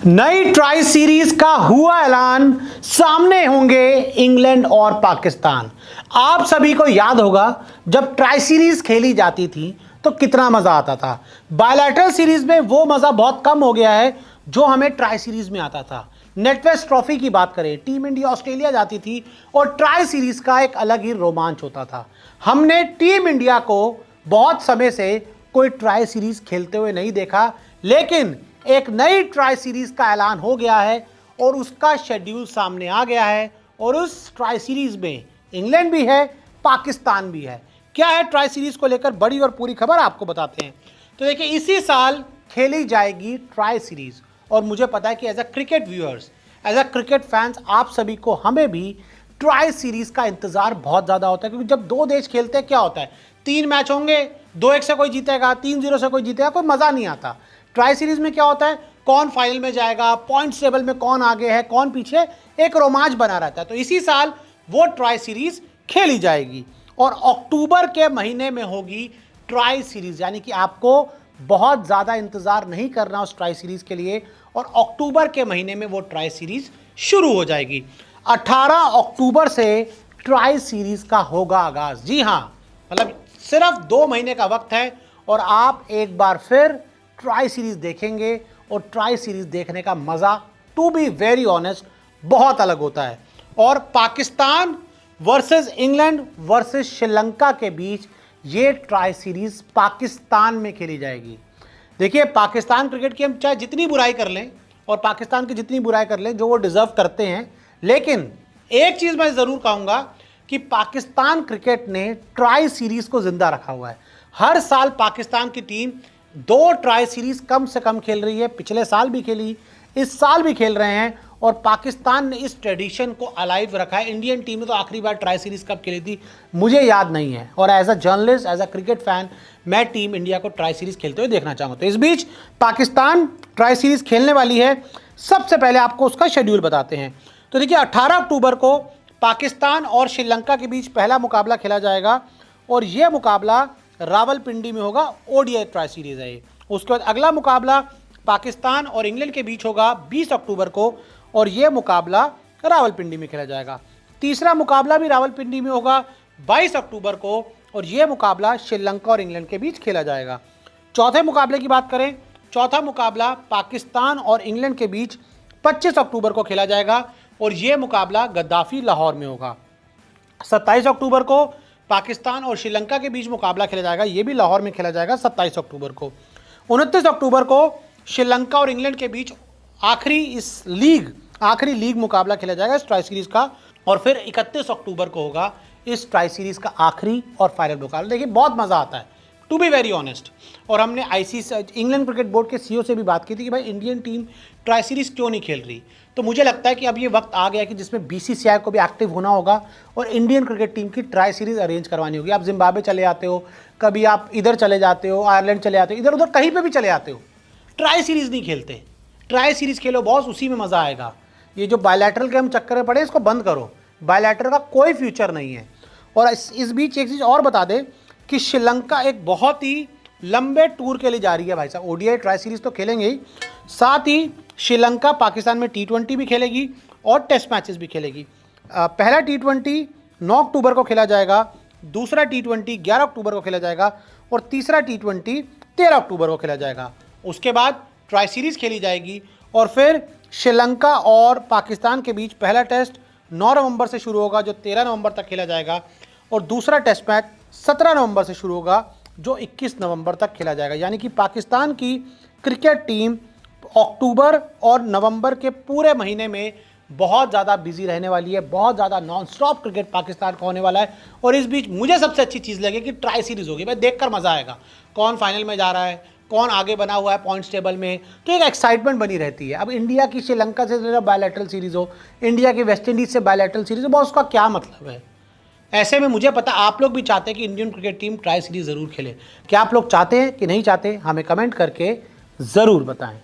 नई tri series का हुआ ऐलान, सामने होंगे इंग्लैंड और पाकिस्तान। आप सभी को याद होगा जब ट्राई सीरीज खेली जाती थी तो कितना मजा आता था। बायलैटरल सीरीज में वो मजा बहुत कम हो गया है जो हमें ट्राई सीरीज में आता था। नेटवेस्ट ट्रॉफी की बात करें, टीम इंडिया ऑस्ट्रेलिया जाती थी और ट्राई सीरीज का एक अलग ही रोमांच होता था। हमने टीम इंडिया को बहुत समय से कोई ट्राई सीरीज खेलते हुए नहीं देखा, लेकिन एक नई ट्राई सीरीज का ऐलान हो गया है और उसका शेड्यूल सामने आ गया है और उस ट्राई सीरीज में इंग्लैंड भी है, पाकिस्तान भी है। क्या है ट्राई सीरीज को लेकर बड़ी और पूरी खबर आपको बताते हैं। तो देखिए, इसी साल खेली जाएगी ट्राई सीरीज और मुझे पता है कि as a cricket viewers, as a cricket fans, आप सभी को, हमें भी ट्राई सीरीज का इंतजार बहुत ज़्यादा होता है, क्योंकि जब दो देश खेलते हैं क्या होता है, 3 मैच होंगे, 2-1 से कोई जीतेगा, 3-0 से कोई जीतेगा, कोई मज़ा नहीं आता। ट्राई सीरीज में क्या होता है, कौन फाइनल में जाएगा, पॉइंट्स टेबल में कौन आगे है, कौन पीछे, एक रोमांच बना रहता है। तो इसी साल वो ट्राई सीरीज खेली जाएगी और अक्टूबर के महीने में होगी ट्राई सीरीज, यानी कि आपको बहुत ज़्यादा इंतज़ार नहीं करना उस ट्राई सीरीज के लिए और अक्टूबर के महीने में वो ट्राई सीरीज शुरू हो जाएगी। 18 अक्टूबर से ट्राई सीरीज का होगा आगाज। जी हाँ, मतलब सिर्फ 2 महीने का वक्त है और आप एक बार फिर ट्राई सीरीज देखेंगे और ट्राई सीरीज देखने का मज़ा, टू बी वेरी ऑनेस्ट, बहुत अलग होता है। और Pakistan versus England versus Sri Lanka के बीच ये ट्राई सीरीज पाकिस्तान में खेली जाएगी। देखिए, पाकिस्तान क्रिकेट की हम चाहे जितनी बुराई कर लें और पाकिस्तान की जितनी बुराई कर लें, जो वो डिज़र्व करते हैं, लेकिन एक चीज़ मैं ज़रूर कहूँगा कि पाकिस्तान क्रिकेट ने ट्राई सीरीज़ को ज़िंदा रखा हुआ है। हर साल पाकिस्तान की टीम 2 ट्राई सीरीज़ कम से कम खेल रही है। पिछले साल भी खेली, इस साल भी खेल रहे हैं और पाकिस्तान ने इस ट्रेडिशन को अलाइव रखा है। इंडियन टीम ने तो आखिरी बार ट्राई सीरीज़ कब खेली थी मुझे याद नहीं है, और as a journalist, as a cricket fan, मैं टीम इंडिया को ट्राई सीरीज़ खेलते हुए देखना चाहूँगा। तो इस बीच पाकिस्तान ट्राई सीरीज़ खेलने वाली है। सबसे पहले आपको उसका शेड्यूल बताते हैं। तो देखिए, 18 अक्टूबर को पाकिस्तान और श्रीलंका के बीच पहला मुकाबला खेला जाएगा और यह मुकाबला रावलपिंडी में होगा। ओडीआई ट्राई सीरीज़ है ये। उसके बाद अगला मुकाबला पाकिस्तान और इंग्लैंड के बीच होगा 20 अक्टूबर को और यह मुकाबला रावलपिंडी में खेला जाएगा। तीसरा मुकाबला भी रावलपिंडी में होगा 22 अक्टूबर को और यह मुकाबला श्रीलंका और इंग्लैंड के बीच खेला जाएगा। चौथे मुकाबले की बात करें, चौथा मुकाबला पाकिस्तान और इंग्लैंड के बीच 25 अक्टूबर को खेला जाएगा और यह मुकाबला गद्दाफी लाहौर में होगा। 27 अक्टूबर को पाकिस्तान और श्रीलंका के बीच मुकाबला खेला जाएगा, यह भी लाहौर में खेला जाएगा 27 अक्टूबर को। 29 अक्टूबर को श्रीलंका और इंग्लैंड के बीच आखिरी लीग मुकाबला खेला जाएगा इस ट्राई सीरीज़ का, और फिर 31 अक्टूबर को होगा इस ट्राई सीरीज़ का आखिरी और फाइनल मुकाबला। देखिए, बहुत मज़ा आता है, टू बी वेरी ऑनेस्ट। और हमने इंग्लैंड क्रिकेट बोर्ड के सीईओ से भी बात की थी कि भाई इंडियन टीम ट्राई सीरीज़ क्यों नहीं खेल रही। तो मुझे लगता है कि अब ये वक्त आ गया कि जिसमें बीसीसीआई को भी एक्टिव होना होगा और इंडियन क्रिकेट टीम की ट्राई सीरीज़ अरेंज करवानी होगी। आप जिम्बाब्वे चले जाते हो, कभी आप इधर चले जाते हो, आयरलैंड चले जाते हो, इधर उधर कहीं पर भी चले जाते हो, ट्राई सीरीज़ नहीं खेलते। ट्राई सीरीज़ खेलो बॉस, उसी में मज़ा आएगा। ये जो बायलैटरल के हम चक्कर में पड़े, इसको बंद करो। बायलैटरल का कोई फ्यूचर नहीं है। और इस बीच एक चीज़ और बता दें कि श्रीलंका एक बहुत ही लंबे टूर के लिए जा रही है भाई साहब। ओडीआई ट्राई सीरीज़ तो खेलेंगे ही, साथ ही श्रीलंका पाकिस्तान में T20 भी खेलेगी और टेस्ट मैचेस भी खेलेगी। पहला T20 9 अक्टूबर को खेला जाएगा, दूसरा T20 11 अक्टूबर को खेला जाएगा और तीसरा T20 13 अक्टूबर को खेला जाएगा। उसके बाद ट्राई सीरीज़ खेली जाएगी और फिर श्रीलंका और पाकिस्तान के बीच पहला टेस्ट 9 नवंबर से शुरू होगा, जो 13 नवंबर तक खेला जाएगा, और दूसरा टेस्ट मैच 17 नवंबर से शुरू होगा, जो 21 नवंबर तक खेला जाएगा। यानी कि पाकिस्तान की क्रिकेट टीम अक्टूबर और नवंबर के पूरे महीने में बहुत ज़्यादा बिजी रहने वाली है। बहुत ज़्यादा नॉन स्टॉप क्रिकेट पाकिस्तान का होने वाला है। और इस बीच मुझे सबसे अच्छी चीज़ लगी कि ट्राई सीरीज़ होगी। भाई देखकर मज़ा आएगा, कौन फाइनल में जा रहा है, कौन आगे बना हुआ है पॉइंट्स टेबल में, तो एक एक्साइटमेंट बनी रहती है। अब इंडिया की श्रीलंका से बायलैटरल सीरीज़ हो, इंडिया की वेस्ट इंडीज़ से बायलैटरल सीरीज़ हो, बहुत उसका क्या मतलब है। ऐसे में मुझे पता आप लोग भी चाहते हैं कि Indian cricket team try series ज़रूर खेले। क्या आप लोग चाहते हैं कि नहीं चाहते, हमें कमेंट करके ज़रूर बताएं।